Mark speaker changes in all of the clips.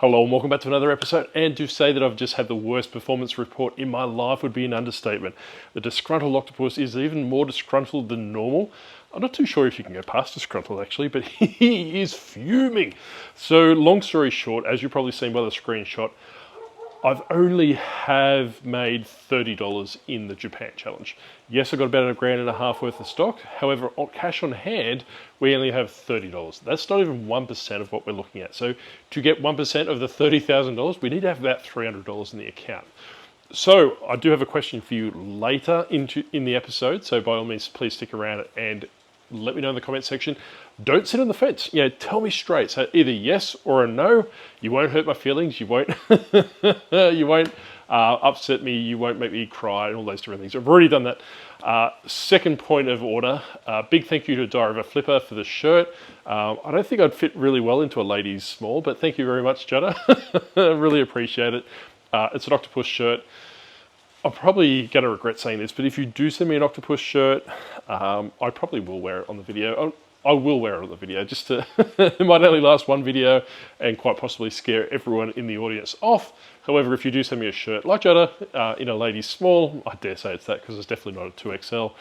Speaker 1: Hello and welcome back to another episode, and to say that I've just had the worst performance report in my life would be an understatement. The Disgruntled Octopus is even more disgruntled than normal. I'm not too sure if you can go past disgruntled actually, but he is fuming. So long story short, as you've probably seen by the screenshot, I've only have made $30 in the Japan challenge. Yes, I got about $1.5 grand worth of stock. However, on cash on hand, we only have $30. That's not even 1% of what we're looking at. So to get 1% of the $30,000, we need to have about $300 in the account. So I do have a question for you later in the episode. So by all means, please stick around and let me know in the comment section. Don't sit on the fence. Tell me straight. So either yes or a no. You won't hurt my feelings. You won't. You won't upset me. You won't make me cry and all those different things. I've already done that. Second point of order. Big thank you to Diary of a Flipper for the shirt. I don't think I'd fit really well into a ladies small, but thank you very much, Judda. Really appreciate it. It's an Octopus shirt. I'm probably going to regret saying this, but if you do send me an Octopus shirt, I probably will wear it on the video. I will wear it on the video, just to, it might only last one video and quite possibly scare everyone in the audience off. However, if you do send me a shirt like Judda, in a ladies small, I dare say it's that because it's definitely not a 2XL,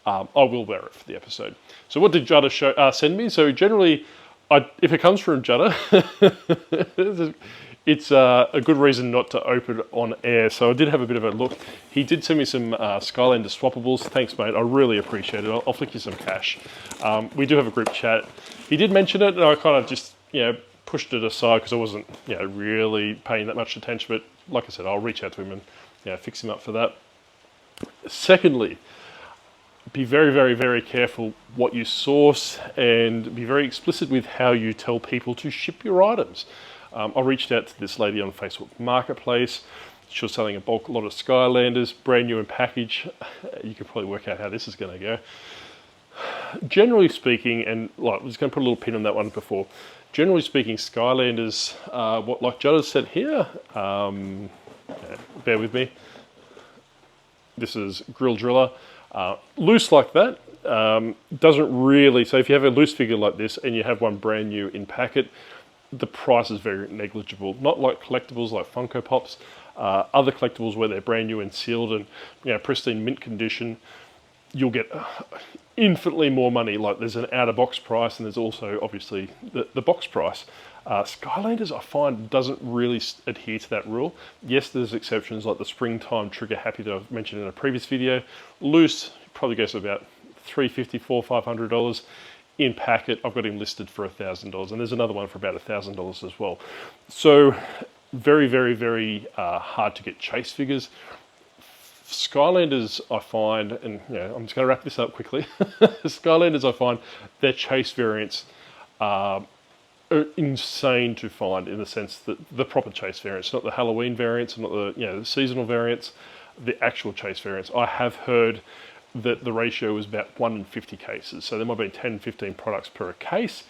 Speaker 1: I will wear it for the episode. So what did Judda send me? So generally, if it comes from Judda, it's a good reason not to open it on air. So I did have a bit of a look. He did send me some Skylanders swappables. Thanks, mate. I really appreciate it. I'll flick you some cash. We do have a group chat. He did mention it, and I kind of just, pushed it aside because I wasn't, really paying that much attention. But like I said, I'll reach out to him and, fix him up for that. Secondly, be very, very, very careful what you source and be very explicit with how you tell people to ship your items. I reached out to this lady on Facebook Marketplace. She was selling a bulk lot of Skylanders, brand new in package. You can probably work out how this is going to go. Generally speaking, and I was going to put a little pin on that one before. Generally speaking, Skylanders, like Judda said here, bear with me. This is Grill Driller. Loose like that, doesn't really, so if you have a loose figure like this and you have one brand new in packet, the price is very negligible. Not like collectibles like Funko Pops, other collectibles where they're brand new and sealed and pristine mint condition, you'll get infinitely more money. Like there's an out-of-box price and there's also obviously the box price. Skylanders, I find, doesn't really adhere to that rule. Yes, there's exceptions like the Springtime Trigger Happy that I've mentioned in a previous video. Loose probably goes to about $350, $400, $500. In packet, I've got him listed for $1,000, and there's another one for about $1,000 as well. So very, very, very hard to get chase figures. Skylanders, I find, and I'm just going to wrap this up quickly. Skylanders, I find, their chase variants are insane to find in the sense that the proper chase variants, not the Halloween variants, not the seasonal variants, the actual chase variants. I have heard that the ratio is about 1 in 50 cases. So there might be 10, 15 products per case.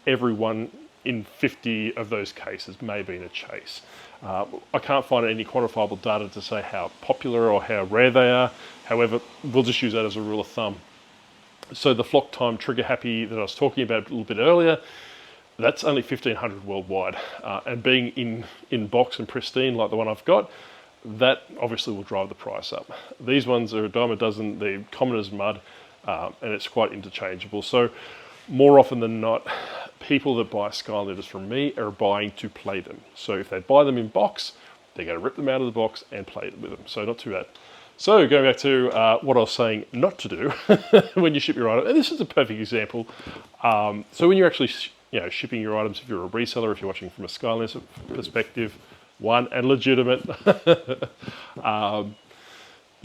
Speaker 1: Every 1 in 50 of those cases may be in a chase. I can't find any quantifiable data to say how popular or how rare they are. However, we'll just use that as a rule of thumb. So the Flock Time Trigger Happy that I was talking about a little bit earlier, that's only 1,500 worldwide. And being in box and pristine like the one I've got, that obviously will drive the price up. These ones are a dime a dozen, they're common as mud, and it's quite interchangeable. So more often than not, people that buy Skylanders from me are buying to play them. So if they buy them in box, they're going to rip them out of the box and play with them. So not too bad. So going back to what I was saying not to do when you ship your item, and this is a perfect example. So when you're actually shipping your items, if you're a reseller, if you're watching from a Skylanders perspective, one and legitimate,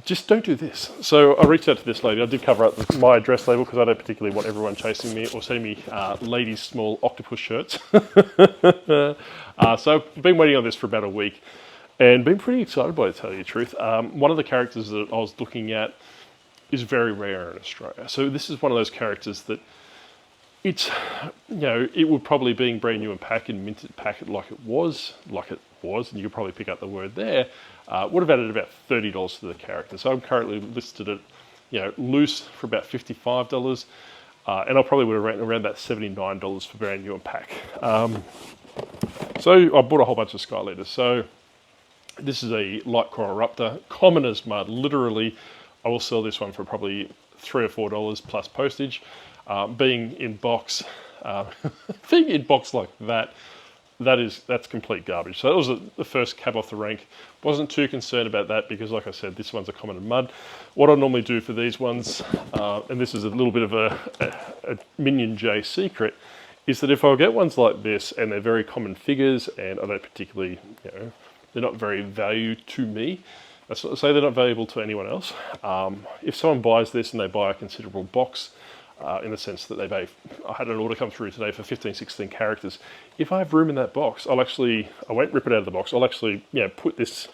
Speaker 1: just don't do this. So I reached out to this lady. I did cover up my address label because I don't particularly want everyone chasing me or sending me ladies small Octopus shirts. So I've been waiting on this for about a week and been pretty excited by it, to tell you the truth. One of the characters that I was looking at is very rare in Australia. So this is one of those characters that it's, it would probably, being brand new and packed and minted packet like it was, and you could probably pick up the word there, would have added about $30 to the character. So I'm currently listed at, loose for about $55, and I probably would have ran around about $79 for brand new and pack. So I bought a whole bunch of Skylanders. So this is a light coral eruptor, common as mud. Literally, I will sell this one for probably $3 or $4 plus postage. Being in box, being in box like that, that's complete garbage. So that was the first cab off the rank. Wasn't too concerned about that because, like I said, this one's a common in mud. What I normally do for these ones, and this is a little bit of a Minion J secret, is that if I get ones like this and they're very common figures and I don't particularly, they're not very valued to me. That's not to say they're not valuable to anyone else. If someone buys this and they buy a considerable box, in the sense that they buy, I had an order come through today for 15, 16 characters. If I have room in that box, I won't rip it out of the box. I'll actually, put this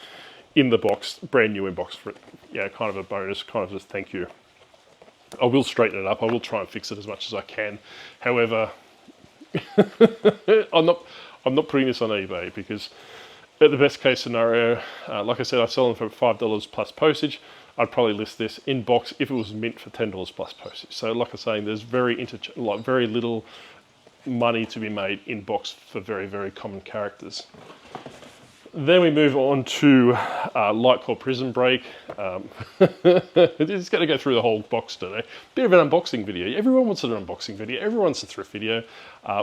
Speaker 1: in the box, brand new in box for it. Kind of a bonus, kind of just thank you. I will straighten it up. I will try and fix it as much as I can. However, I'm not putting this on eBay because at the best case scenario, like I said, I sell them for $5 plus postage. I'd probably list this in box if it was mint for $10 plus postage. So like I was saying, there's very little money to be made in box for very, very common characters. Then we move on to Light Core Prison Break. It's going to go through the whole box today. Bit of an unboxing video. Everyone wants an unboxing video. Everyone wants a thrift video.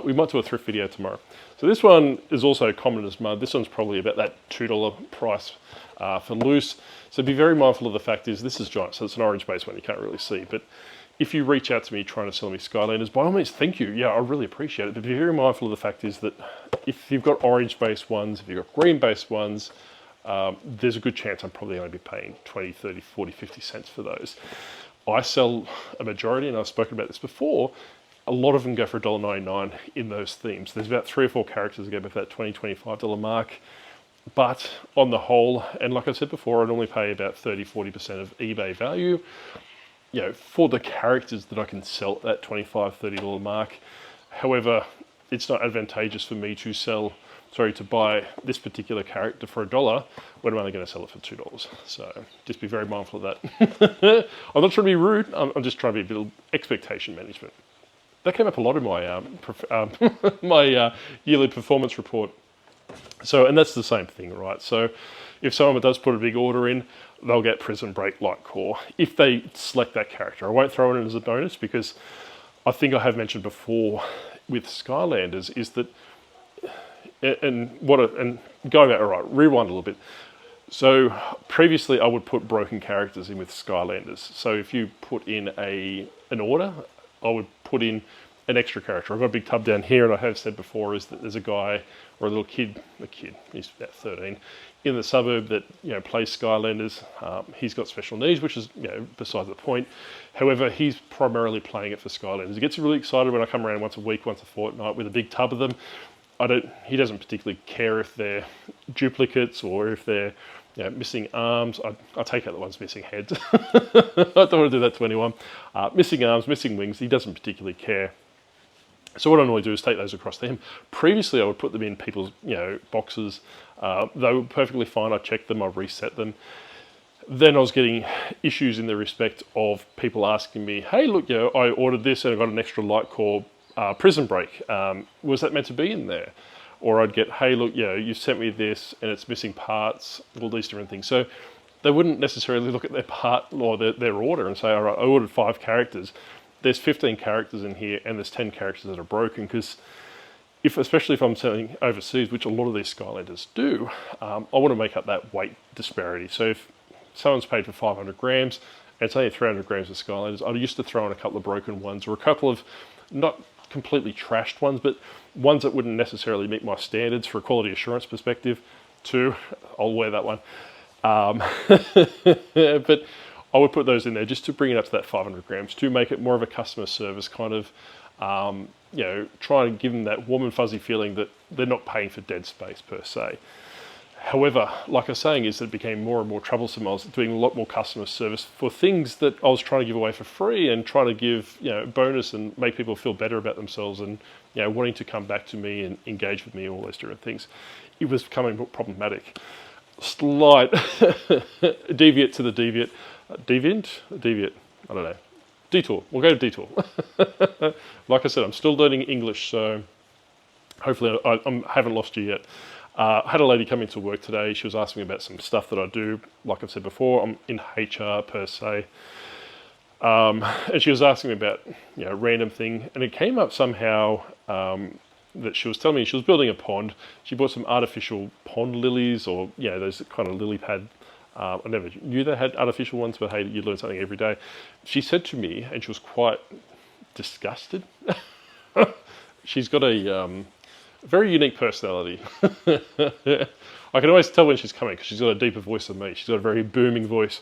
Speaker 1: We might do a thrift video tomorrow. So this one is also common as mud. This one's probably about that $2 price for loose. So be very mindful of the fact is this is giant. So it's an orange base one you can't really see. But if you reach out to me trying to sell me Skylanders, by all means, thank you. Yeah, I really appreciate it. But be very mindful of the fact is that if you've got orange-based ones, if you've got green-based ones, there's a good chance I'm probably going to be paying 20, 30, 40, 50 cents for those. I sell a majority, and I've spoken about this before, a lot of them go for $1.99 in those themes. There's about 3 or 4 characters that go about that $20, $25 mark. But on the whole, and like I said before, I normally pay about 30, 40% of eBay value. For the characters that I can sell at that $25, $30 mark. However, it's not advantageous for me to buy this particular character for $1 when I'm only going to sell it for $2. So just be very mindful of that. I'm not trying to be rude. I'm just trying to be a bit of expectation management. That came up a lot in my my yearly performance report. So, and that's the same thing, right? So if someone does put a big order in, they'll get Prison Break Light Core if they select that character. I won't throw it in as a bonus because I think I have mentioned before with Skylanders is that, and going back, all right, rewind a little bit. So previously I would put broken characters in with Skylanders. So if you put in an order, I would put in an extra character. I've got a big tub down here, and I have said before is that there's a guy or a little kid, he's about 13, in the suburb that plays Skylanders. He's got special needs, which is beside the point. However, he's primarily playing it for Skylanders. He gets really excited when I come around once a week, once a fortnight with a big tub of them. He doesn't particularly care if they're duplicates or if they're missing arms. I take out the ones missing heads. I don't want to do that to anyone. Missing arms, missing wings, he doesn't particularly care. So what I normally do is take those across to him. Previously, I would put them in people's boxes. They were perfectly fine. I checked them, I reset them. Then I was getting issues in the respect of people asking me, hey, look, I ordered this and I got an extra Light Core Prison Break. Was that meant to be in there? Or I'd get, hey, look, you sent me this and it's missing parts, all these different things. So they wouldn't necessarily look at their part or their order and say, all right, I ordered 5 characters. There's 15 characters in here and there's 10 characters that are broken because especially if I'm selling overseas, which a lot of these Skylanders do, I want to make up that weight disparity. So if someone's paid for 500 grams and it's only 300 grams of Skylanders, I used to throw in a couple of broken ones or a couple of not completely trashed ones, but ones that wouldn't necessarily meet my standards for a quality assurance perspective. I'll wear that one. But I would put those in there just to bring it up to that 500 grams to make it more of a customer service kind of, try and give them that warm and fuzzy feeling that they're not paying for dead space per se. However, like I was saying, is that it became more and more troublesome. I was doing a lot more customer service for things that I was trying to give away for free and trying to give, bonus and make people feel better about themselves and, wanting to come back to me and engage with me, all those different things. It was becoming problematic. Slight deviate to the deviant, I don't know. Detour, we'll go to detour. Like I said, I'm still learning English, so Hopefully I haven't lost you yet. I had a lady come into work today. She was asking me about some stuff that I do. Like I've said before, I'm in HR per se. And she was asking me about, a random thing. And it came up somehow that she was telling me she was building a pond. She bought some artificial pond lilies, or, those kind of lily pad. I never knew they had artificial ones, but hey, you learn something every day. She said to me, and she was quite disgusted. She's got a very unique personality. I can always tell when she's coming because she's got a deeper voice than me. She's got a very booming voice.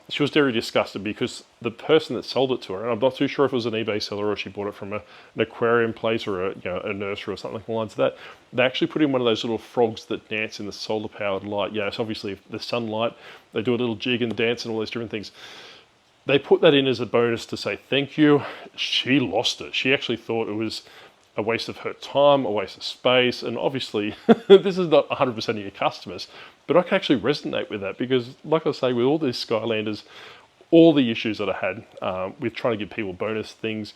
Speaker 1: She was very disgusted because the person that sold it to her, and I'm not too sure if it was an eBay seller or she bought it from an aquarium place or a nursery or something along the lines of that. They actually put in one of those little frogs that dance in the solar-powered light. It's obviously the sunlight. They do a little jig and dance and all these different things. They put that in as a bonus to say thank you. She lost it. She actually thought it was a waste of her time, a waste of space, and obviously this is not 100% of your customers, but I can actually resonate with that because, like I say, with all these Skylanders, all the issues that I had with trying to give people bonus things,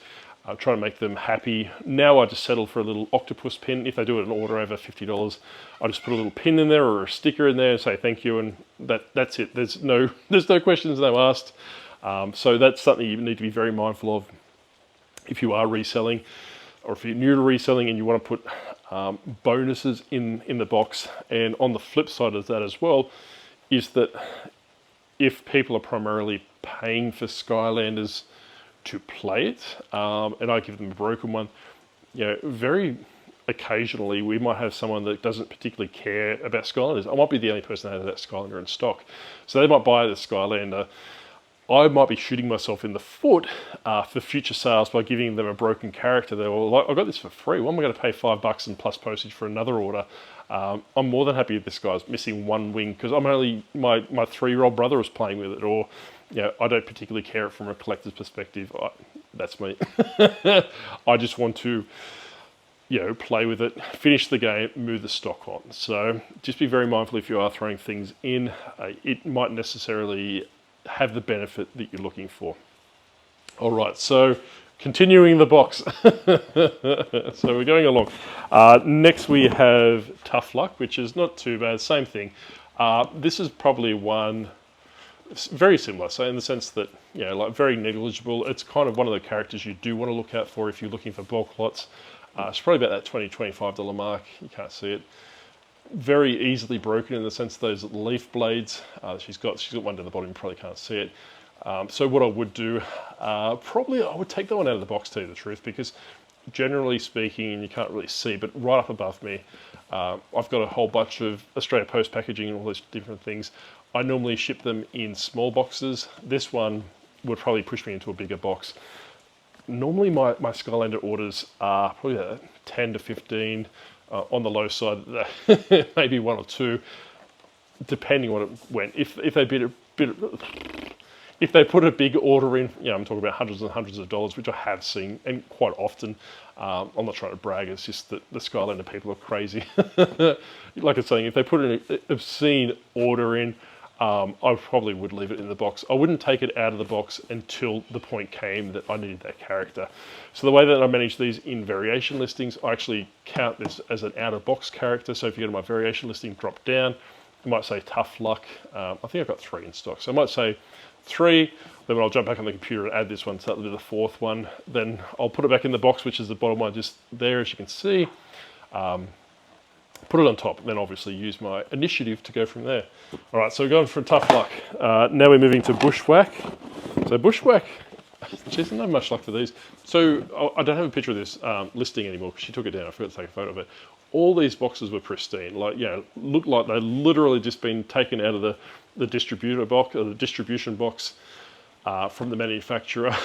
Speaker 1: trying to make them happy. Now I just settle for a little octopus pin. If they do an order over $50, I just put a little pin in there or a sticker in there and say thank you, and that's it. There's no questions, no asked. So that's something you need to be very mindful of if you are reselling, or if you're new to reselling and you want to put bonuses in the box. And on the flip side of that as well is that if people are primarily paying for Skylanders to play it, and I give them a broken one, very occasionally we might have someone that doesn't particularly care about Skylanders. I might be the only person that has that Skylander in stock. So they might buy the Skylander. I might be shooting myself in the foot for future sales by giving them a broken character. They're all like, I got this for free. Why am I going to pay $5 and plus postage for another order? I'm more than happy if this guy's missing one wing because I'm only, my 3-year-old brother was playing with it, or, I don't particularly care from a collector's perspective. That's me. I just want to, play with it, finish the game, move the stock on. So just be very mindful if you are throwing things in. It might necessarily have the benefit that you're looking for. All right, so continuing the box. So we're going along. Next we have Tough Luck, which is not too bad, same thing. This is probably one very similar, so in the sense that, like very negligible. It's kind of one of the characters you do want to look out for if you're looking for bulk lots. It's probably about that $20-25 mark. You can't see it. Very easily broken in the sense of those leaf blades. She's got one down the bottom, you probably can't see it. So what I would do, probably I would take that one out of the box, to tell you the truth, because generally speaking, and you can't really see, but right up above me, I've got a whole bunch of Australia Post packaging and all those different things. I normally ship them in small boxes. This one would probably push me into a bigger box. Normally my Skylander orders are probably 10 to 15, on the low side, maybe 1 or 2, depending on what it went. If they put a big order in, I'm talking about hundreds and hundreds of dollars, which I have seen, and quite often. I'm not trying to brag, it's just that the Skylander people are crazy. Like I was saying, if they put an obscene order in, I probably would leave it in the box. I wouldn't take it out of the box until the point came that I needed that character. So the way that I manage these in variation listings, I actually count this as an out-of-box character. So if you go to my variation listing, drop down, I might say Tough Luck. I think I've got 3 in stock. So I might say 3, then I'll jump back on the computer and add this one, so that'll be the 4th one. Then I'll put it back in the box, which is the bottom one just there, as you can see. Put it on top, and then obviously use my initiative to go from there. All right, so we're going for Tough Luck. Now we're moving to Bushwhack. So Bushwhack, geez, not much luck for these. So I don't have a picture of this listing anymore because she took it down. I forgot to take a photo of it. All these boxes were pristine. Like, looked like they literally just been taken out of the distributor box, or the distribution box from the manufacturer,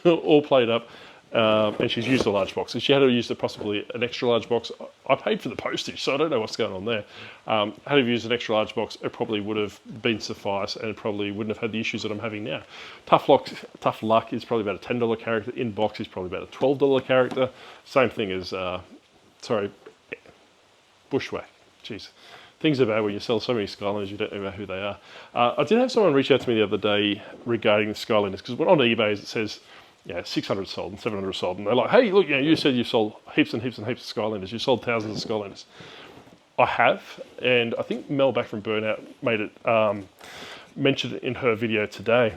Speaker 1: all played up. And she's used a large box. If she had to use possibly an extra large box, I paid for the postage, so I don't know what's going on there. Had to use an extra large box, it probably would have been suffice, and it probably wouldn't have had the issues that I'm having now. Tough Luck is probably about a $10 character. In box is probably about a $12 character. Same thing as, Bushwhack. Jeez. Things are bad when you sell so many Skylanders, you don't know who they are. I did have someone reach out to me the other day regarding the Skylanders, because on eBay it says, 600 sold and 700 sold, and they're like, hey, look, you said you sold heaps and heaps and heaps of Skylanders. You sold thousands of Skylanders. I have, and I think Mel back from Burnout made it, mentioned it in her video today.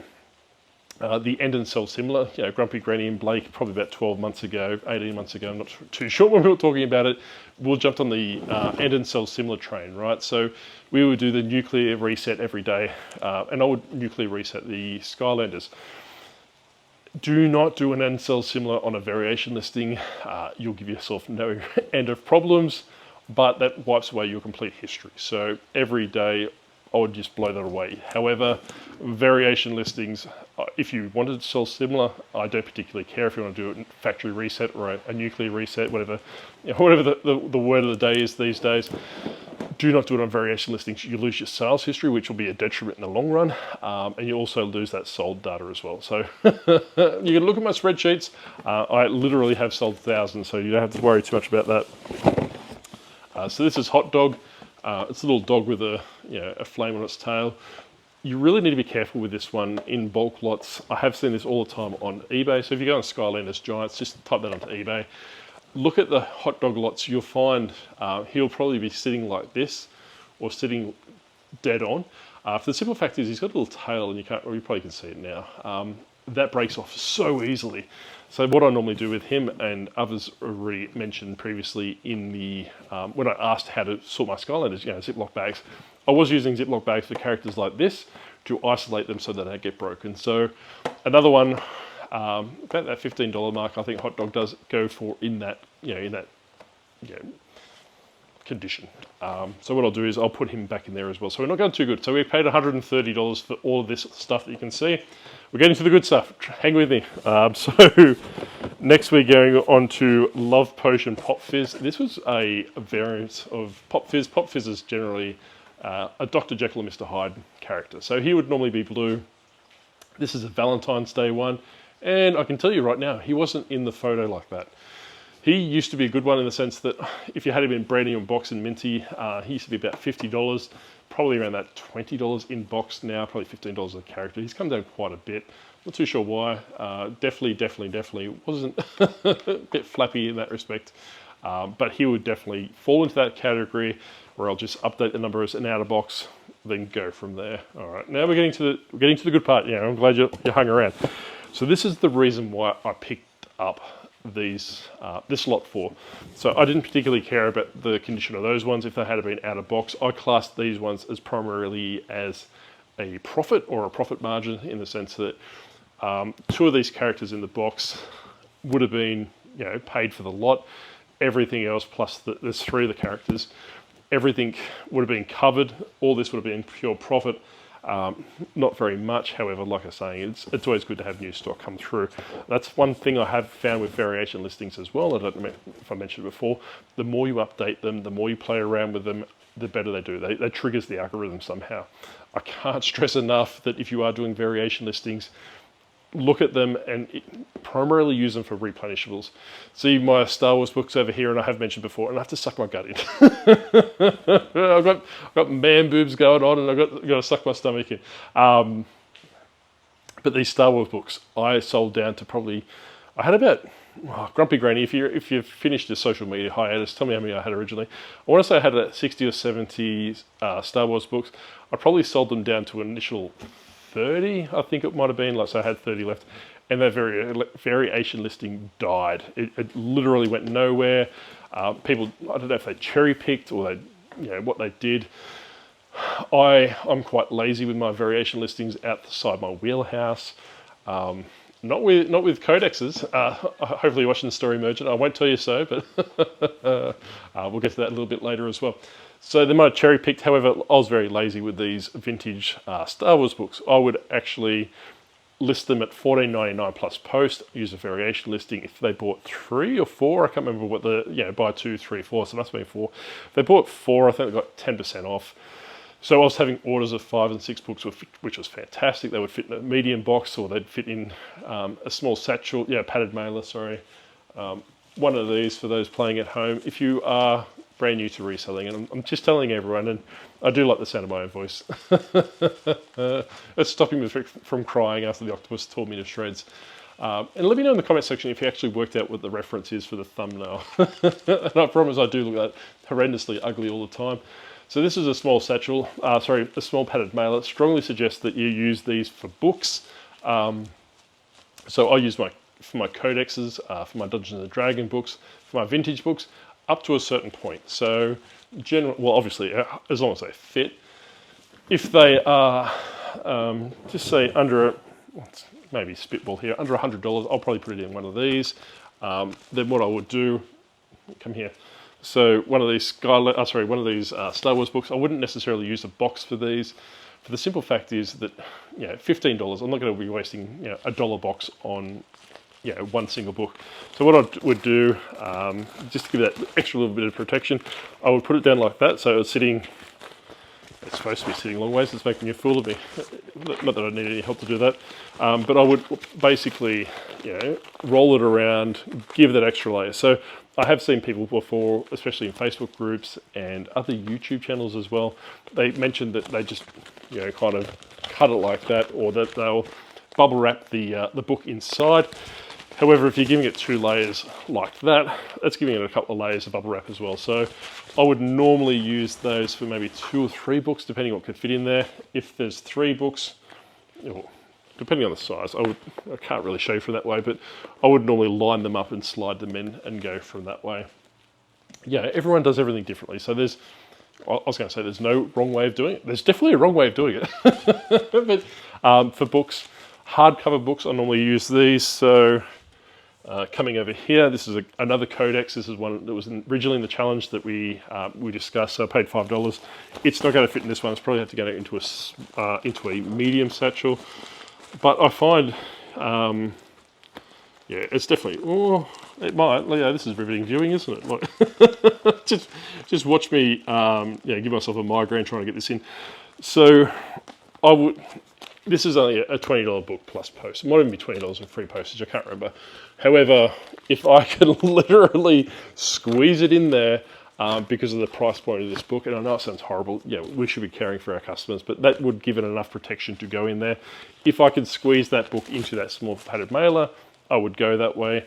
Speaker 1: The end and sell similar, Grumpy Granny and Blake, probably about 12 months ago, 18 months ago, I'm not too sure when we were talking about it, we jumped on the end and sell similar train, right? So we would do the nuclear reset every day, and I would nuclear reset the Skylanders. Do not do an end sell similar on a variation listing. You'll give yourself no end of problems, but that wipes away your complete history. So every day, I would just blow that away. However, variation listings, if you wanted to sell similar, I don't particularly care if you want to do it in factory reset or a nuclear reset, whatever, whatever the word of the day is these days. Do not do it on variation listings. You lose your sales history, which will be a detriment in the long run, and you also lose that sold data as well. So you can look at my spreadsheets. I literally have sold thousands, so you don't have to worry too much about that. So this is Hot Dog. It's a little dog with a flame on its tail. You really need to be careful with this one in bulk lots. I have seen this all the time on eBay. So if you go on Skylanders Giants, just type that onto eBay. Look at the Hot Dog lots. You'll find he'll probably be sitting like this or sitting dead on. For the simple fact is he's got a little tail, and you probably can see it now. That breaks off so easily. So what I normally do with him, and others already mentioned previously in the when I asked how to sort my Skylanders, Ziploc bags, I was using Ziploc bags for characters like this to isolate them so that they get broken. So another one, about that $15 mark, I think Hot Dog does go for in that condition. So what I'll do is I'll put him back in there as well. So we're not going too good. So we paid $130 for all of this stuff that you can see. We're getting to the good stuff. Hang with me. So next we're going on to Love Potion Pop Fizz. This was a variant of Pop Fizz. Pop Fizz is generally a Dr. Jekyll and Mr. Hyde character. So he would normally be blue. This is a Valentine's Day one. And I can tell you right now, he wasn't in the photo like that. He used to be a good one in the sense that if you had him in brand new in box and minty, he used to be about $50, probably around that $20 in box now, probably $15 a character. He's come down quite a bit. Not too sure why. Definitely wasn't a bit flappy in that respect. But he would definitely fall into that category where I'll just update the numbers and out of box, then go from there. All right, now we're getting to the good part. I'm glad you hung around. So this is the reason why I picked up this lot 4. So I didn't particularly care about the condition of those ones if they had been out of box. I classed these ones as primarily as a profit or a profit margin, in the sense that 2 of these characters in the box would have been paid for the lot. Everything else plus there's 3 of the characters, everything would have been covered. All this would have been pure profit. Not very much, however, like I was saying, it's always good to have new stock come through. That's one thing I have found with variation listings as well. I don't know if I mentioned it before. The more you update them, the more you play around with them, the better they do. They triggers the algorithm somehow. I can't stress enough that if you are doing variation listings, look at them and primarily use them for replenishables. See my Star Wars books over here, and I have mentioned before, and I have to suck my gut in. I've got man boobs going on, and I've got to suck my stomach in. But these Star Wars books, I sold down to probably, I had about, Grumpy Granny, if you've finished your social media hiatus, tell me how many I had originally. I want to say I had about 60 or 70 Star Wars books. I probably sold them down to an initial 30, I think it might have been, so I had 30 left, and that variation listing died. It literally went nowhere. People, I don't know if they cherry picked or what they did. I'm quite lazy with my variation listings outside my wheelhouse. Not with codexes. Hopefully you're watching the Story Merchant. I won't tell you so, but we'll get to that a little bit later as well. So they might have cherry picked. However, I was very lazy with these vintage Star Wars books. I would actually list them at $14.99 plus post, use a variation listing. If they bought 3 or 4, I can't remember what buy 2, 3, 4, so it must have been 4. If they bought 4, I think they got 10% off. So I was having orders of 5 and 6 books, which was fantastic. They would fit in a medium box, or they'd fit in a small satchel, padded mailer, sorry. One of these for those playing at home. If you are brand new to reselling, and I'm just telling everyone, and I do like the sound of my own voice. It's stopping me from crying after the Octopus tore me to shreds. And let me know in the comment section if you actually worked out what the reference is for the thumbnail. And I promise I do look horrendously ugly all the time. So this is a small satchel, a small padded mailer. Strongly suggest that you use these for books. So I use for my codexes, for my Dungeons and Dragons books, for my vintage books, up to a certain point. So well, obviously, as long as they fit. If they are, just say under, maybe spitball here, under $100, I'll probably put it in one of these. Then what I would do, come here. So one of these Star Wars books, I wouldn't necessarily use a box for these. For the simple fact is that, $15, I'm not going to be wasting, a $1 box on, one single book. So what I would do, just to give that extra little bit of protection, I would put it down like that. So it's supposed to be sitting long ways, it's making a fool of me. Not that I need any help to do that. But I would basically, roll it around, give that extra layer. So I have seen people before, especially in Facebook groups and other YouTube channels as well, they mentioned that they just, kind of cut it like that, or that they'll bubble wrap the book inside. However, if you're giving it 2 layers like that, that's giving it a couple of layers of bubble wrap as well. So I would normally use those for maybe 2 or 3 books, depending on what could fit in there. If there's 3 books, depending on the size, I can't really show you from that way, but I would normally line them up and slide them in and go from that way. Yeah, everyone does everything differently. So I was going to say there's no wrong way of doing it. There's definitely a wrong way of doing it. But for books, hardcover books, I normally use these. So coming over here, this is another codex. This is one that was originally in the challenge that we discussed. So I paid $5. It's not going to fit in this one. It's probably have to go into a medium satchel. But I find, it's definitely. It might. This is riveting viewing, isn't it? Like, just watch me. Give myself a migraine trying to get this in. So I would. This is only a $20 book plus post. It might even be $20 in free postage, I can't remember. However, if I can literally squeeze it in there because of the price point of this book, and I know it sounds horrible, we should be caring for our customers, but that would give it enough protection to go in there. If I could squeeze that book into that small padded mailer, I would go that way.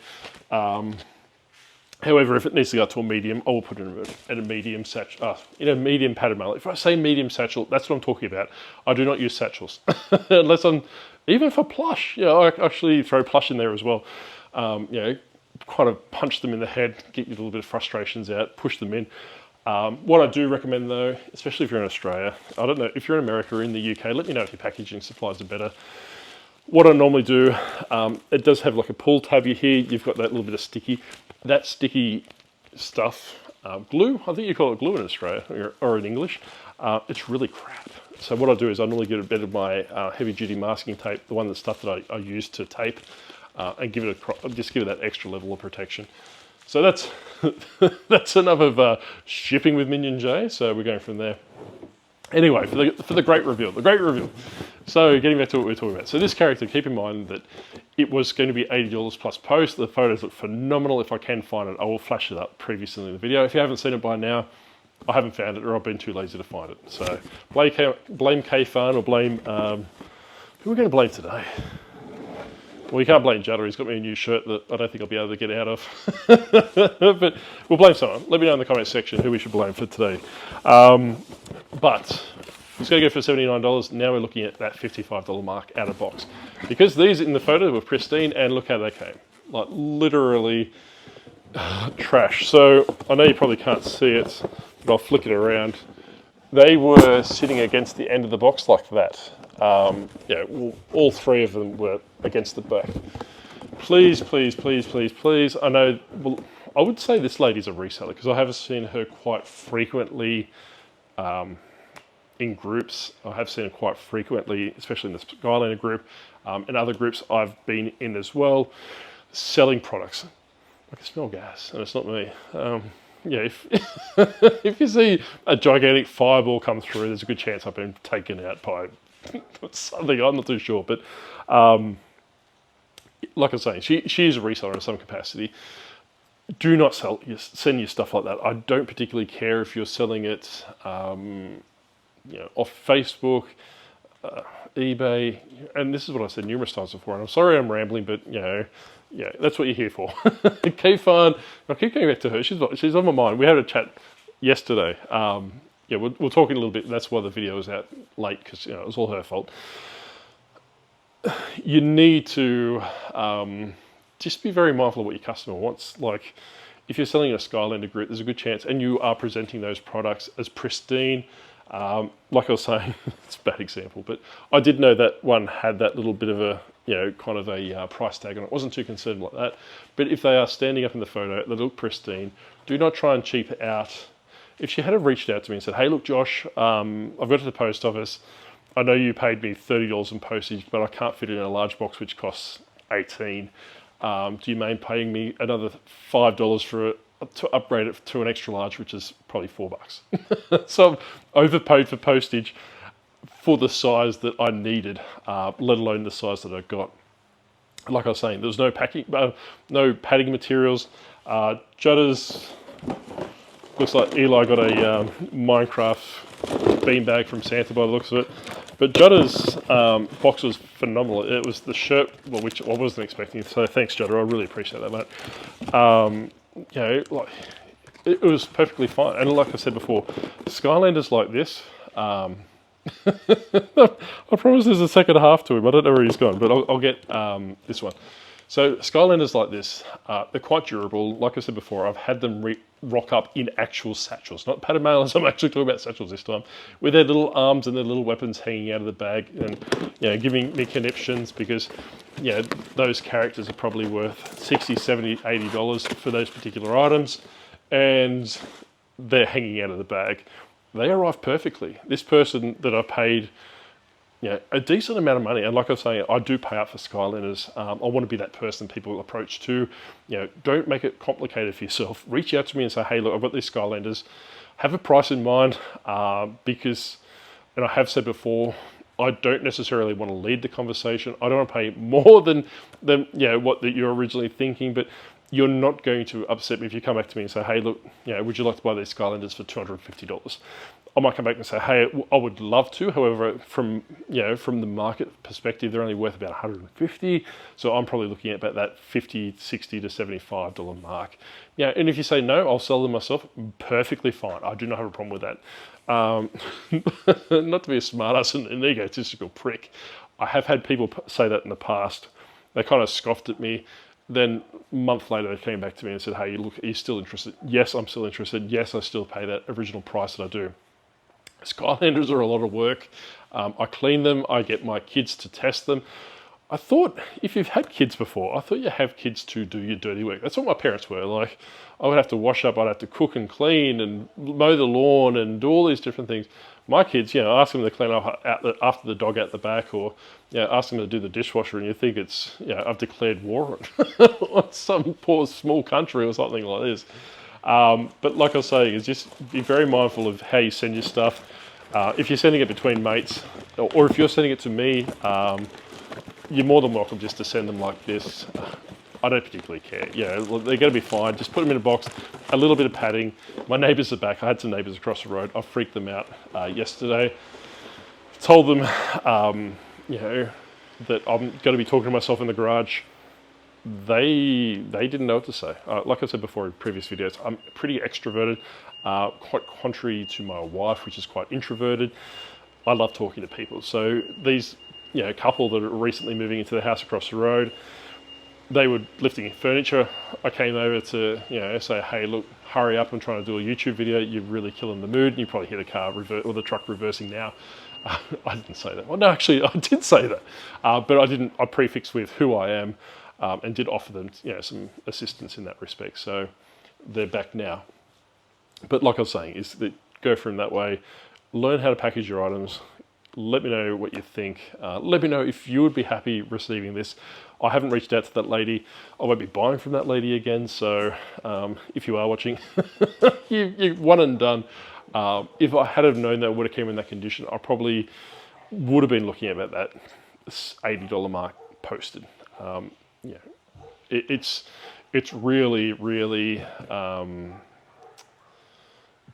Speaker 1: However, if it needs to go up to a medium, I will put it in a medium satchel, in a medium padded mailer. If I say medium satchel, that's what I'm talking about. I do not use satchels, unless even for plush. I actually throw plush in there as well. Kind of punch them in the head, get your little bit of frustrations out, push them in. What I do recommend though, especially if you're in Australia, I don't know, if you're in America or in the UK, let me know if your packaging supplies are better. What I normally do, it does have like a pull tab here. You've got that little bit of sticky. That sticky stuff, glue, I think you call it glue in Australia or in English, it's really crap. So what I do is I normally get a bit of my heavy duty masking tape, the one stuff that I use to tape, and just give it that extra level of protection. So that's that's enough of shipping with Minion J. So we're going from there. Anyway, for the great reveal, So getting back to what we were talking about. So this character, keep in mind that it was going to be $80 plus post. The photos look phenomenal. If I can find it, I will flash it up previously in the video. If you haven't seen it by now, I haven't found it, or I've been too lazy to find it. So blame K-Fun or blame, who are we going to blame today? Well, you can't blame Judder. He's got me a new shirt that I don't think I'll be able to get out of. But we'll blame someone. Let me know in the comment section who we should blame for today. But it's going to go for $79. Now we're looking at that $55 mark out of box. Because these in the photo were pristine, and look how they came. Like literally trash. So I know you probably can't see it, but I'll flick it around. They were sitting against the end of the box like that. All 3 of them were against the back. Please, please, please, please, please. I know, well, I would say this lady's a reseller because I have seen her quite frequently in groups. I have seen her quite frequently, especially in the Skylander group, and other groups I've been in as well, selling products. I can smell gas, and it's not me. If you see a gigantic fireball come through, there's a good chance I've been taken out by something. I'm not too sure, but like I was saying, she is a reseller in some capacity. Do not send your stuff like that. I don't particularly care if you're selling it, off Facebook. eBay, and this is what I said numerous times before, and I'm sorry I'm rambling, but yeah, that's what you're here for. Kayfan, I keep going back to her, she's on my mind. We had a chat yesterday. Yeah, we're talking a little bit, that's why the video was out late, because it was all her fault. You need to just be very mindful of what your customer wants. Like, if you're selling a Skylander group, there's a good chance, and you are presenting those products as pristine. Like I was saying, it's a bad example, but I did know that one had that little bit of a, kind of a price tag on it. I wasn't too concerned like that. But if they are standing up in the photo, they look pristine, do not try and cheap it out. If she had have reached out to me and said, hey, look, Josh, I've got to the post office. I know you paid me $30 in postage, but I can't fit it in a large box, which costs $18. Do you mind paying me another $5 for it to upgrade it to an extra large, which is probably $4. So I've overpaid for postage for the size that I needed, let alone the size that I got. Like I was saying, there was no padding materials. Judders, looks like Eli got a Minecraft beanbag from Santa by the looks of it. But Judder's box was phenomenal. It was the shirt, well, which I wasn't expecting. So thanks, Judder. I really appreciate that, mate. Like, it was perfectly fine. And like I said before, Skylanders like this. I promise there's a second half to him. I don't know where he's gone, but I'll get this one. So Skylanders like this, they're quite durable. Like I said before, I've had them rock up in actual satchels, not padded mailers. I'm actually talking about satchels this time, with their little arms and their little weapons hanging out of the bag, and giving me conniptions, because those characters are probably worth $60, $70, $80 for those particular items, and they're hanging out of the bag. They arrive perfectly. This person that I paid a decent amount of money, and like I was saying, I do pay up for Skylanders. I want to be that person people approach to. Don't make it complicated for yourself. Reach out to me and say, hey, look, I've got these Skylanders. Have a price in mind, because, and I have said before, I don't necessarily want to lead the conversation. I don't want to pay more than what you're originally thinking, but you're not going to upset me if you come back to me and say, hey, look, would you like to buy these Skylanders for $250? I might come back and say, hey, I would love to. However, from the market perspective, they're only worth about $150. So I'm probably looking at about that $50, $60 to $75 mark. And if you say no, I'll sell them myself. Perfectly fine. I do not have a problem with that. Not to be a smartass and an egotistical prick. I have had people say that in the past. They kind of scoffed at me. Then a month later, they came back to me and said, hey, look, are you still interested? Yes, I'm still interested. Yes, I still pay that original price that I do. Skylanders are a lot of work. I clean them. I get my kids to test them. I thought, if you've had kids before, I thought you have kids to do your dirty work. That's what my parents were. Like, I would have to wash up, I'd have to cook and clean and mow the lawn and do all these different things. My kids, ask them to clean up after the dog out the back, or ask them to do the dishwasher, and you think it's, I've declared war on some poor small country or something like this. But like I was saying, is just be very mindful of how you send your stuff. If you're sending it between mates, or if you're sending it to me, you're more than welcome just to send them like this. I don't particularly care. They're going to be fine. Just put them in a box, a little bit of padding. My neighbours are back. I had some neighbours across the road. I freaked them out yesterday. Told them, that I'm going to be talking to myself in the garage. They didn't know what to say. Like I said before in previous videos, I'm pretty extroverted, quite contrary to my wife, which is quite introverted. I love talking to people. So these, couple that are recently moving into the house across the road, they were lifting furniture. I came over to, say, hey, look, hurry up, I'm trying to do a YouTube video. You're really killing the mood. And you probably hear the car or the truck reversing now. I didn't say that. Well, no, actually, I did say that. But I prefixed with who I am. And did offer them, some assistance in that respect. So they're back now. But like I was saying, is that go from that way, learn how to package your items. Let me know what you think. Let me know if you would be happy receiving this. I haven't reached out to that lady. I won't be buying from that lady again. So if you are watching, you're one and done. If I had have known that it would have came in that condition, I probably would have been looking at about that $80 mark posted. It's really, really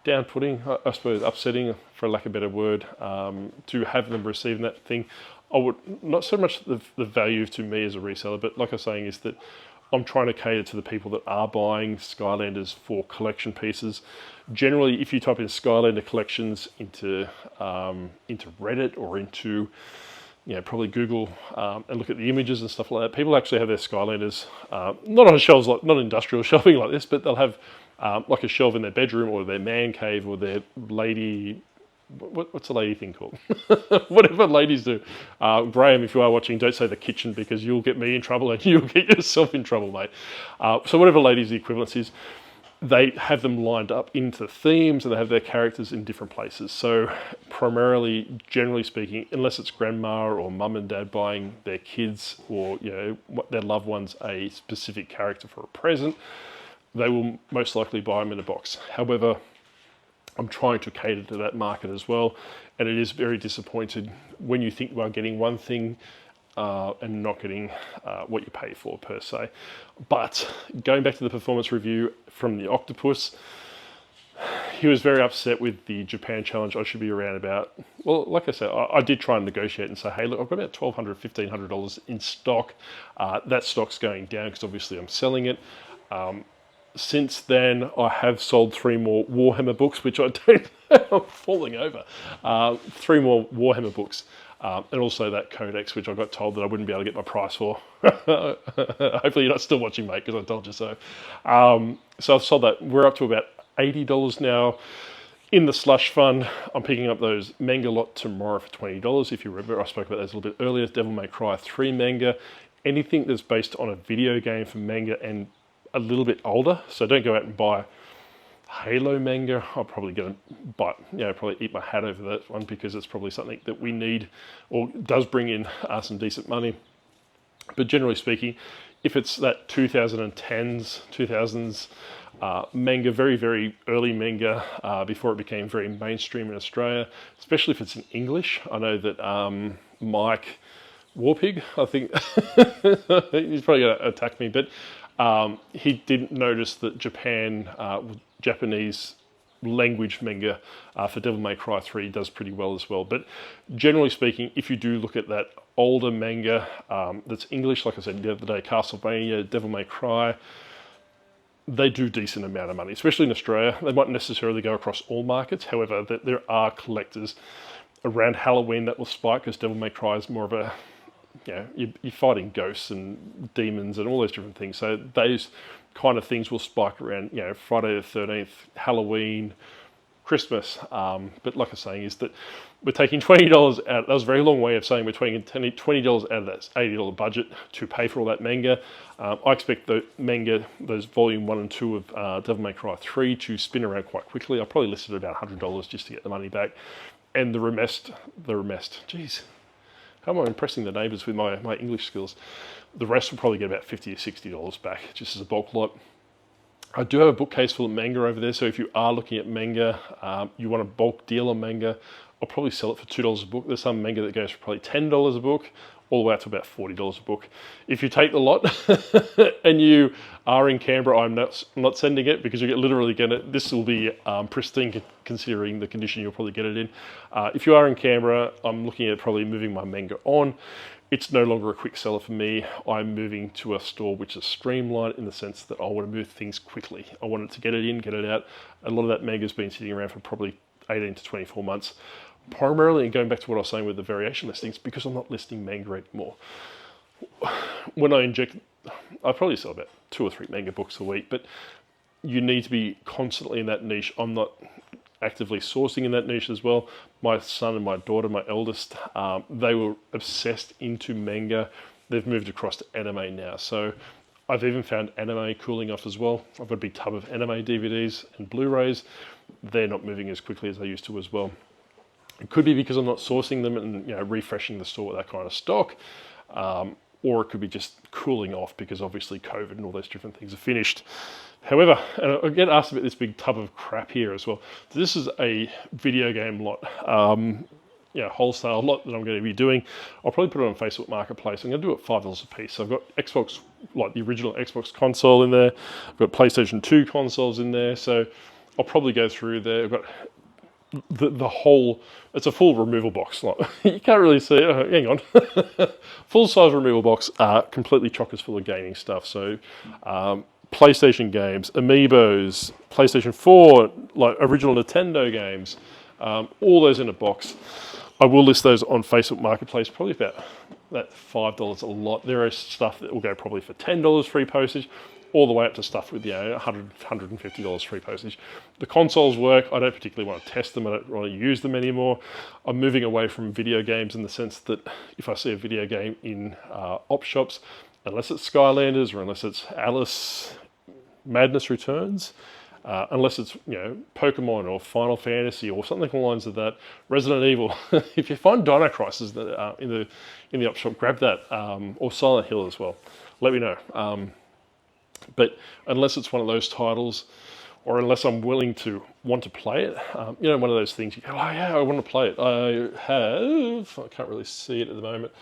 Speaker 1: down-putting, I suppose, upsetting for lack of a better word, to have them receiving that thing. I would not so much the value to me as a reseller, but like I was saying, is that I'm trying to cater to the people that are buying Skylanders for collection pieces. Generally, if you type in Skylander collections into Reddit or into probably Google and look at the images and stuff like that, people actually have their Skylanders not on shelves, like not industrial shelving like this, but they'll have like a shelf in their bedroom or their man cave or their lady. What's a lady thing called? Whatever ladies do. Graham, if you are watching, don't say the kitchen because you'll get me in trouble and you'll get yourself in trouble, mate. So whatever ladies the equivalence is, they have them lined up into themes and they have their characters in different places. So primarily, generally speaking, unless it's grandma or mum and dad buying their kids or their loved ones a specific character for a present, they will most likely buy them in a box. However, I'm trying to cater to that market as well, and it is very disappointed when you think you are getting one thing and not getting what you pay for per se. But going back to the performance review from the Octopus, he was very upset with the Japan challenge. I should be around about, well, like I said, I did try and negotiate and say, hey, look, I've got about $1,200, $1,500 in stock. That stock's going down because obviously I'm selling it. Since then, I have sold 3 more Warhammer books, which I don't I'm falling over. 3 more Warhammer books, and also that Codex, which I got told that I wouldn't be able to get my price for. Hopefully you're not still watching, mate, because I told you so. So I've sold that. We're up to about $80 now. In the slush fund, I'm picking up those manga lot tomorrow for $20. If you remember, I spoke about those a little bit earlier. Devil May Cry 3 manga. Anything that's based on a video game for manga and a little bit older, so don't go out and buy Halo manga. I'll probably go and buy, probably eat my hat over that one because it's probably something that we need or does bring in some decent money. But generally speaking, if it's that 2010s, 2000s manga, very, very early manga, before it became very mainstream in Australia, especially if it's in English. I know that Mike Warpig, I think, he's probably going to attack me, but he didn't notice that Japanese language manga for Devil May Cry 3 does pretty well as well. But generally speaking, if you do look at that older manga that's English, like I said the other day, Castlevania, Devil May Cry, they do decent amount of money, especially in Australia. They might necessarily go across all markets. However, there are collectors around Halloween that will spike because Devil May Cry is more of a you're fighting ghosts and demons and all those different things. So those kind of things will spike around, Friday the 13th, Halloween, Christmas. But like I was saying, is that we're taking $20 out. That was a very long way of saying we're taking $20 out of that $80 budget to pay for all that manga. I expect the manga, those volume 1 and 2 of Devil May Cry 3 to spin around quite quickly. I probably listed about $100 just to get the money back. And the remest, geez. How am I impressing the neighbours with my English skills? The rest will probably get about $50 or $60 back, just as a bulk lot. I do have a bookcase full of manga over there, so if you are looking at manga, you want a bulk deal on manga, I'll probably sell it for $2 a book. There's some manga that goes for probably $10 a book, all the way up to about $40 a book. If you take the lot and you are in Canberra, I'm not sending it because you literally get it. This will be pristine considering the condition you'll probably get it in. If you are in Canberra, I'm looking at probably moving my manga on. It's no longer a quick seller for me. I'm moving to a store which is streamlined in the sense that I want to move things quickly. I want to get it in, get it out. A lot of that manga has been sitting around for probably 18 to 24 months. Primarily, and going back to what I was saying with the variation listings, because I'm not listing manga anymore. When I inject, I probably sell about 2 or 3 manga books a week, but you need to be constantly in that niche. I'm not actively sourcing in that niche as well. My son and my daughter, my eldest, they were obsessed into manga. They've moved across to anime now. So I've even found anime cooling off as well. I've got a big tub of anime DVDs and Blu-rays. They're not moving as quickly as they used to as well. It could be because I'm not sourcing them and refreshing the store with that kind of stock, or it could be just cooling off because obviously COVID and all those different things are finished. However, and I get asked about this big tub of crap here as well. This is a video game lot, wholesale lot that I'm going to be doing. I'll probably put it on Facebook Marketplace. I'm going to do it $5 a piece. So I've got Xbox, like the original Xbox console in there. I've got PlayStation 2 consoles in there. So I'll probably go through there. I've got the whole, it's a full removal box. Like, you can't really see it. Hang on. Full size removal box, completely chockers full of gaming stuff. So PlayStation games, Amiibos, PlayStation 4, like original Nintendo games, all those in a box. I will list those on Facebook Marketplace, probably about that $5 a lot. There is stuff that will go probably for $10 free postage, all the way up to stuff with, $100, $150 free postage. The consoles work. I don't particularly want to test them. I don't want to use them anymore. I'm moving away from video games in the sense that if I see a video game in op shops, unless it's Skylanders or unless it's Alice Madness Returns, unless it's Pokemon or Final Fantasy or something along the lines of that, Resident Evil. If you find Dino Crisis in the op shop, grab that, or Silent Hill as well. Let me know. But unless it's one of those titles, or unless I'm willing to want to play it, one of those things you go, oh yeah, I want to play it. I can't really see it at the moment.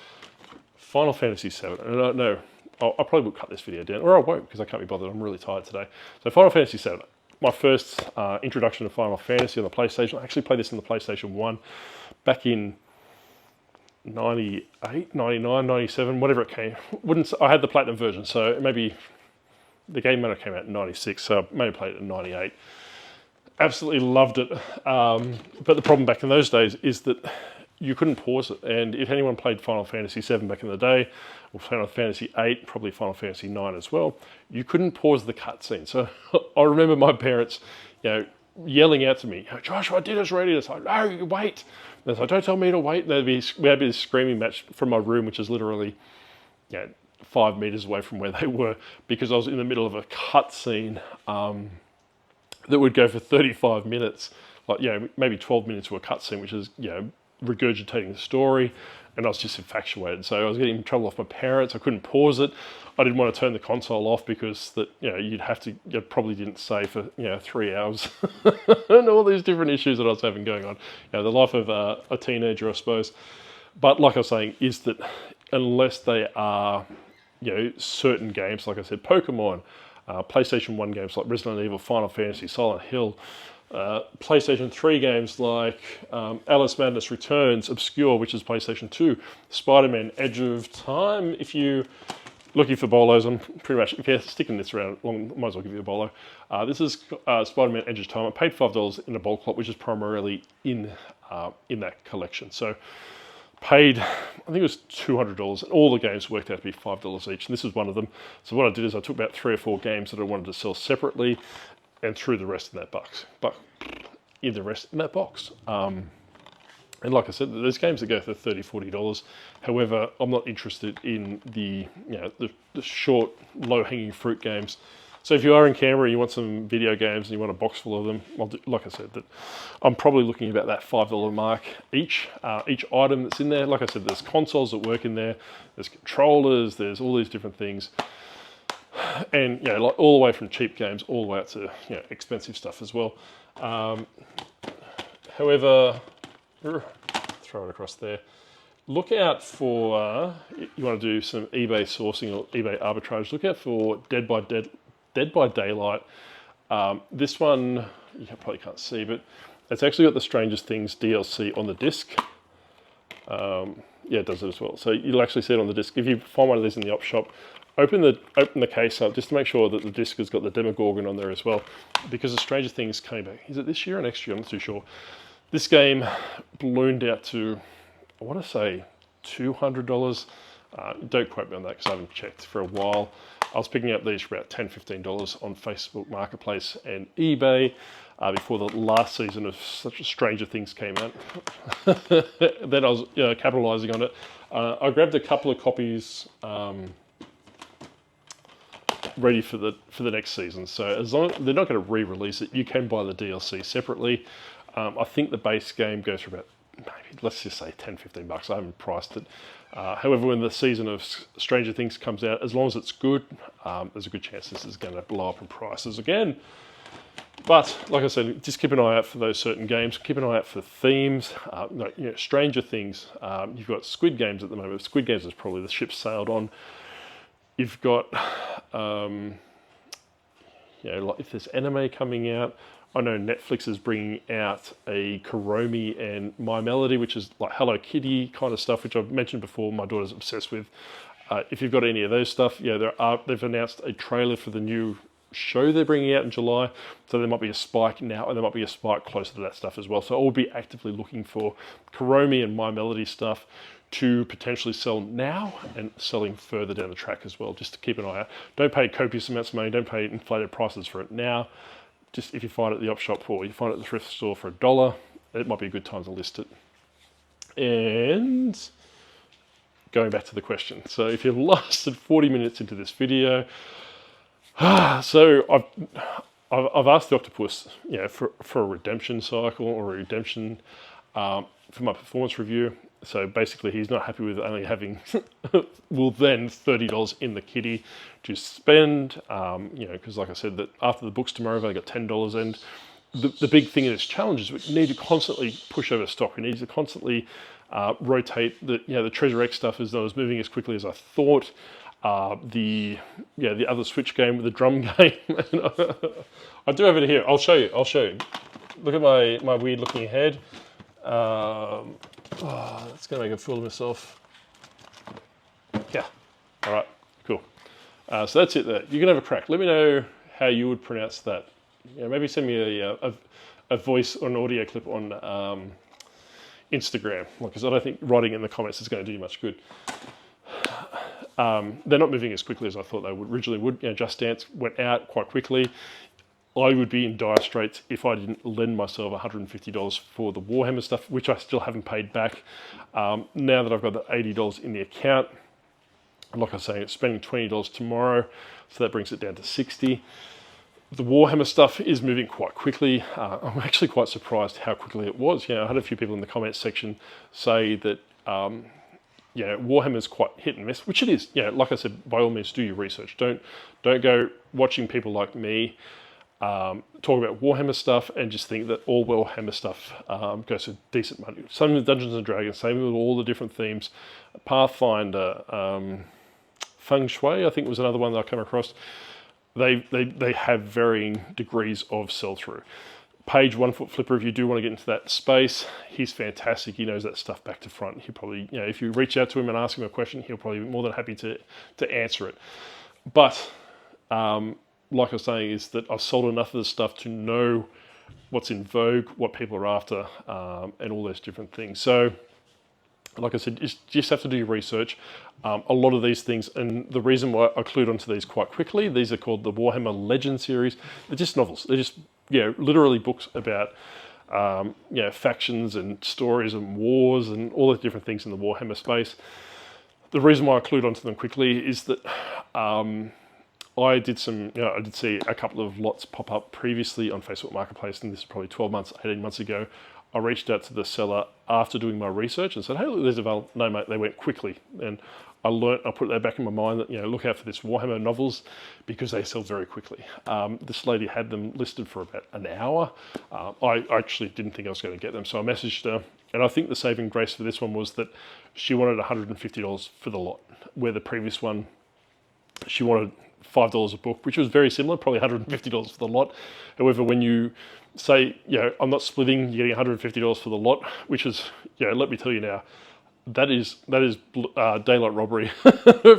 Speaker 1: Final Fantasy VII. No, I probably will cut this video down, or I won't because I can't be bothered. I'm really tired today. So Final Fantasy VII, my first introduction to Final Fantasy on the PlayStation. I actually played this on the PlayStation 1 back in 98, 99, 97, whatever it came. I had the Platinum version, so maybe the game might have came out in 96, so I maybe played it in 98. Absolutely loved it. But the problem back in those days is that you couldn't pause it. And if anyone played Final Fantasy VII back in the day, or Final Fantasy VIII, probably Final Fantasy IX as well, you couldn't pause the cutscene. So I remember my parents, yelling out to me, Joshua, dinner's ready. It's like, no, wait. And it's like, don't tell me to wait. And we had this screaming match from my room, which is literally, 5 meters away from where they were, because I was in the middle of a cutscene that would go for 35 minutes, like, maybe 12 minutes to a cutscene, which is, regurgitating the story, and I was just infatuated. So I was getting in trouble off my parents. I couldn't pause it. I didn't want to turn the console off because you probably didn't save for 3 hours, and all these different issues that I was having going on. The life of a teenager, I suppose. But like I was saying, is that unless they are certain games, like I said, Pokemon, PlayStation 1 games like Resident Evil, Final Fantasy, Silent Hill, PlayStation 3 games like Alice Madness Returns, Obscure, which is PlayStation 2, Spider-Man Edge of Time. If you're looking for bolos, I'm pretty much, if you're sticking this around long, might as well give you a bolo. This is Spider-Man Edge of Time. I paid $5 in a bulk lot, which is primarily in that collection. So paid, I think it was $200, and all the games worked out to be $5 each, and this is one of them. So what I did is I took about 3 or 4 games that I wanted to sell separately and threw the rest in that box. And like I said, there's games that go for $30, $40. However, I'm not interested in the short, low-hanging fruit games. So if you are in Canberra and you want some video games and you want a box full of them, like I said, that I'm probably looking about that $5 mark each item that's in there. Like I said, there's consoles that work in there, there's controllers, there's all these different things. And like all the way from cheap games all the way up to expensive stuff as well. However, throw it across there. Look out for, you want to do some eBay sourcing or eBay arbitrage, look out for Dead by Daylight. This one, you probably can't see, but it's actually got the Strangest Things DLC on the disc. It does it as well. So you'll actually see it on the disc. If you find one of these in the op shop, open the case up just to make sure that the disc has got the Demogorgon on there as well, because the Stranger Things came back. Is it this year or next year? I'm not too sure. This game ballooned out to, I want to say, $200. Don't quote me on that because I haven't checked for a while. I was picking up these for about $10, $15 on Facebook Marketplace and eBay before the last season of such Stranger Things came out. Then I was capitalising on it. I grabbed a couple of copies ready for the next season. So as long as they're not going to re-release it, you can buy the DLC separately. I think the base game goes for about, maybe, let's just say $10, $15. I haven't priced it. However, when the season of Stranger Things comes out, as long as it's good, there's a good chance this is going to blow up in prices again. But like I said, just keep an eye out for those certain games. Keep an eye out for themes. Stranger Things. You've got Squid Games at the moment. Squid Games is probably the ship sailed on. You've got, like if there's anime coming out, I know Netflix is bringing out a Kuromi and My Melody, which is like Hello Kitty kind of stuff, which I've mentioned before. My daughter's obsessed with. If you've got any of those stuff, yeah, they've announced a trailer for the new show they're bringing out in July, so there might be a spike now, and there might be a spike closer to that stuff as well. So I'll be actively looking for Kuromi and My Melody stuff to potentially sell now and selling further down the track as well, just to keep an eye out. Don't pay copious amounts of money, don't pay inflated prices for it now. Just if you find it at the op shop or you find it at the thrift store for $1, it might be a good time to list it. And going back to the question, so if you've lasted 40 minutes into this video, so I've asked the Octopus, for a redemption cycle or a redemption for my performance review. So basically, he's not happy with only having then $30 in the kitty to spend. Because like I said, that after the books tomorrow, I've only got $10, and the big thing in this challenge is we need to constantly push over stock. We need to constantly rotate the Treasure X stuff is not as moving as quickly as I thought. The other Switch game with the drum game. I do have it here. I'll show you. Look at my weird looking head. It's gonna make a fool of myself. Yeah. All right. Cool. So that's it. There. You can have a crack. Let me know how you would pronounce that. Maybe send me a voice or an audio clip on Instagram, because I don't think writing in the comments is going to do you much good. They're not moving as quickly as I thought they originally would. Just Dance went out quite quickly. I would be in dire straits if I didn't lend myself $150 for the Warhammer stuff, which I still haven't paid back. Now that I've got the $80 in the account, like I say, it's spending $20 tomorrow, so that brings it down to $60. The Warhammer stuff is moving quite quickly. I'm actually quite surprised how quickly it was. I had a few people in the comments section say that Warhammer's quite hit and miss, which it is. Like I said, by all means, do your research. Don't go watching people like me talk about Warhammer stuff and just think that all Warhammer stuff goes for decent money. Same with Dungeons and Dragons, same with all the different themes. Pathfinder, Feng Shui, I think was another one that I came across. They have varying degrees of sell-through. Page 1 Foot Flipper, if you do want to get into that space, he's fantastic. He knows that stuff back to front. He probably, if you reach out to him and ask him a question, he'll probably be more than happy to answer it. But like I was saying, is that I've sold enough of this stuff to know what's in vogue, what people are after, and all those different things. So, like I said, you just have to do your research. A lot of these things, and the reason why I clued onto these quite quickly, these are called the Warhammer Legend series. They're just novels. They're just literally books about factions and stories and wars and all the different things in the Warhammer space. The reason why I clued onto them quickly is that I did see a couple of lots pop up previously on Facebook Marketplace, and this is probably 12 months, 18 months ago. I reached out to the seller after doing my research and said, hey, look, there's available. No, mate, they went quickly. And I put that back in my mind that, look out for this Warhammer novels because they sell very quickly. This lady had them listed for about an hour. I actually didn't think I was going to get them, so I messaged her. And I think the saving grace for this one was that she wanted $150 for the lot, where the previous one, she wanted $5 a book, which was very similar, probably $150 for the lot. However, when you say, I'm not splitting, you're getting $150 for the lot, which is, let me tell you now, that is daylight robbery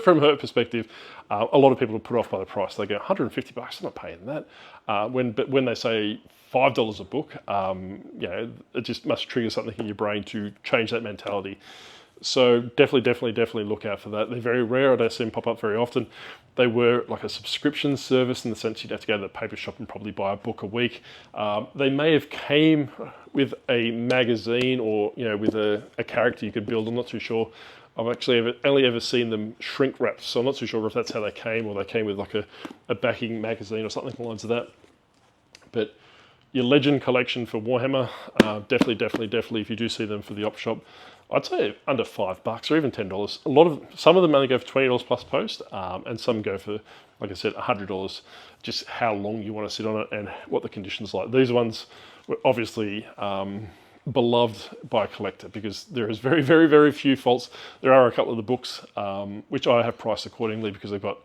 Speaker 1: from her perspective. A lot of people are put off by the price. They go, $150, I'm not paying that. But when they say $5 a book, it just must trigger something in your brain to change that mentality. So definitely look out for that. They're very rare. I don't see them pop up very often. They were like a subscription service in the sense you'd have to go to the paper shop and probably buy a book a week. They may have came with a magazine or with a character you could build. I'm not too sure. I've actually only ever seen them shrink wrapped, so I'm not too sure if that's how they came or they came with like a backing magazine or something along the lines of that. But your Legend collection for Warhammer, definitely if you do see them for the op shop, I'd say under $5 or even $10. Some of them only go for $20 plus post, and some go for, like I said, $100. Just how long you want to sit on it and what the conditions are like. These ones were obviously beloved by a collector because there is very few faults. There are a couple of the books which I have priced accordingly because they've got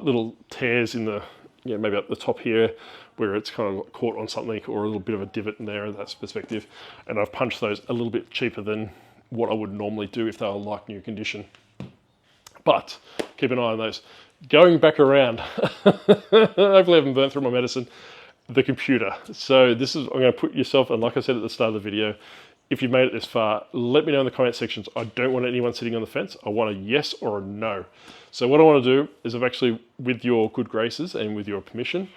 Speaker 1: little tears in the maybe up the top here where it's kind of caught on something or a little bit of a divot in there, that's perspective. And I've punched those a little bit cheaper than what I would normally do if they were like new condition. But keep an eye on those. Going back around, hopefully I haven't burnt through my medicine, the computer. So this is, I'm going to put yourself, and like I said at the start of the video, if you've made it this far, let me know in the comment sections. I don't want anyone sitting on the fence. I want a yes or a no. So what I want to do is I've actually, with your good graces and with your permission,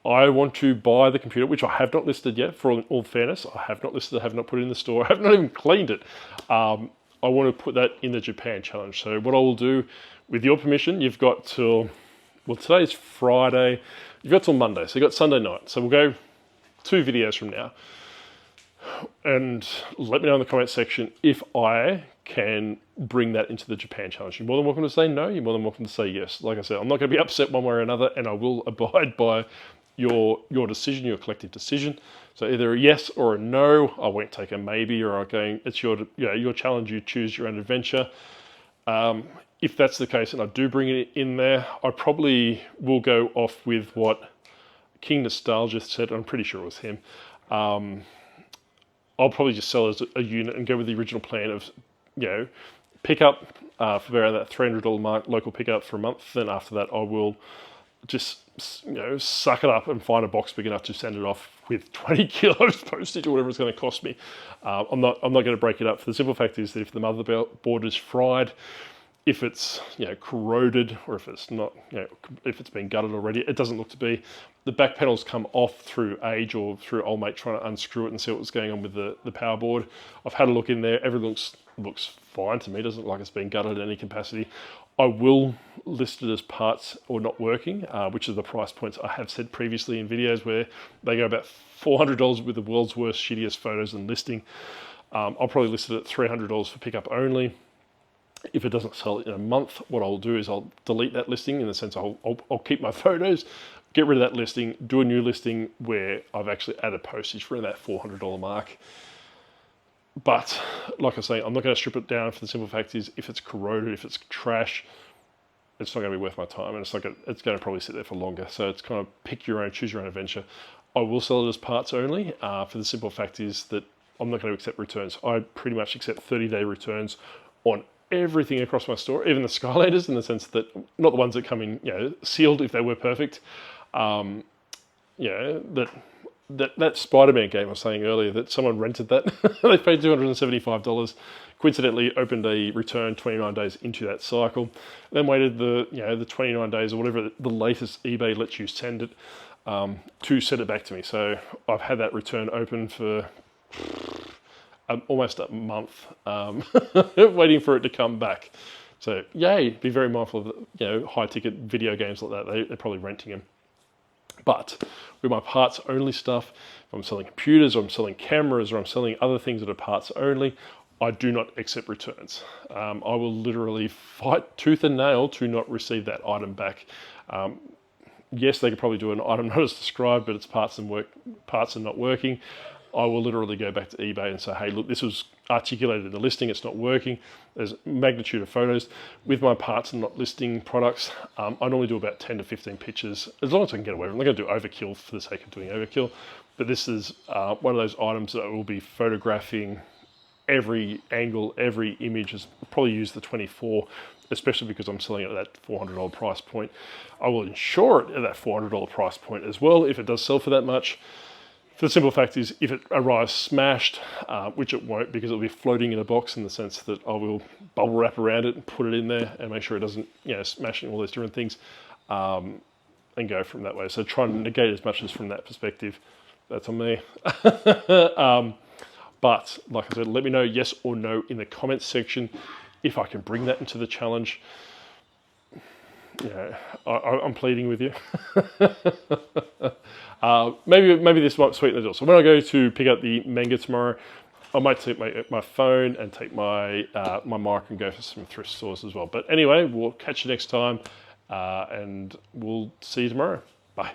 Speaker 1: I want to buy the computer, which I have not listed yet, for all fairness. I have not listed, I have not put it in the store, I have not even cleaned it. I want to put that in the Japan challenge. So what I will do, with your permission, you've got till, well, today's Friday, you've got till Monday, so you've got Sunday night. So we'll go 2 videos from now. And let me know in the comment section if I can bring that into the Japan challenge. You're more than welcome to say no, you're more than welcome to say yes. Like I said, I'm not going to be upset one way or another, and I will abide by your decision, your collective decision. So either a yes or a no. I won't take a maybe, or I'm going, it's your challenge, you choose your own adventure. If that's the case and I do bring it in there, I probably will go off with what King Nostalgia said. I'm pretty sure it was him. I'll probably just sell it as a unit and go with the original plan of, pick up for around that $300 mark, local pickup for a month. Then after that, I will just, suck it up and find a box big enough to send it off with 20 kilos postage or whatever it's going to cost me. I'm not going to break it up. For the simple fact is that if the motherboard is fried, if it's corroded, or if it's not, if it's been gutted already, it doesn't look to be. The back panels come off through age or through old mate trying to unscrew it and see what's going on with the power board. I've had a look in there. Everything looks fine to me. It doesn't look like it's been gutted in any capacity. I will list it as parts or not working, which is the price points I have said previously in videos where they go about $400 with the world's worst, shittiest photos and listing. I'll probably list it at $300 for pickup only. If it doesn't sell in a month, what I'll do is I'll delete that listing, in the sense I'll keep my photos, get rid of that listing, do a new listing where I've actually added postage for that $400 mark. But like I say, I'm not going to strip it down, for the simple fact is if it's corroded, if it's trash, it's not going to be worth my time, and it's going to probably sit there for longer. So it's kind of pick your own, choose your own adventure. I will sell it as parts only, for the simple fact is that I'm not going to accept returns. I pretty much accept 30-day returns on everything across my store, even the Skylanders, in the sense that, not the ones that come in, sealed if they were perfect. That Spider-Man game I was saying earlier, that someone rented that. They paid $275, coincidentally opened a return 29 days into that cycle, then waited the 29 days or whatever the latest eBay lets you send it, to send it back to me. So I've had that return open for almost a month, waiting for it to come back. So yay, be very mindful of high ticket video games like that. They're probably renting them. But with my parts only stuff, if I'm selling computers or I'm selling cameras or I'm selling other things that are parts only, I do not accept returns. I will literally fight tooth and nail to not receive that item back. Yes, they could probably do an item not as described, but it's parts are not working. I will literally go back to eBay and say, hey, look, this was articulated in the listing, it's not working. There's a magnitude of photos. With my parts and not listing products, I normally do about 10 to 15 pictures, as long as I can get away with it. I'm not going to do overkill for the sake of doing overkill, but this is one of those items that I will be photographing every angle, every image. Is probably use the 24, especially because I'm selling it at that $400 price point. I will insure it at that $400 price point as well, if it does sell for that much. For the simple fact is, if it arrives smashed, which it won't, because it'll be floating in a box, in the sense that I will bubble wrap around it and put it in there and make sure it doesn't, smash and all those different things, and go from that way. So try and negate as much as from that perspective. That's on me. But like I said, let me know yes or no in the comments section if I can bring that into the challenge. I'm pleading with you. Maybe this might sweeten the deal. So when I go to pick up the manga tomorrow, I might take my phone and take my my mic and go for some thrift stores as well. But anyway, we'll catch you next time, and we'll see you tomorrow. Bye.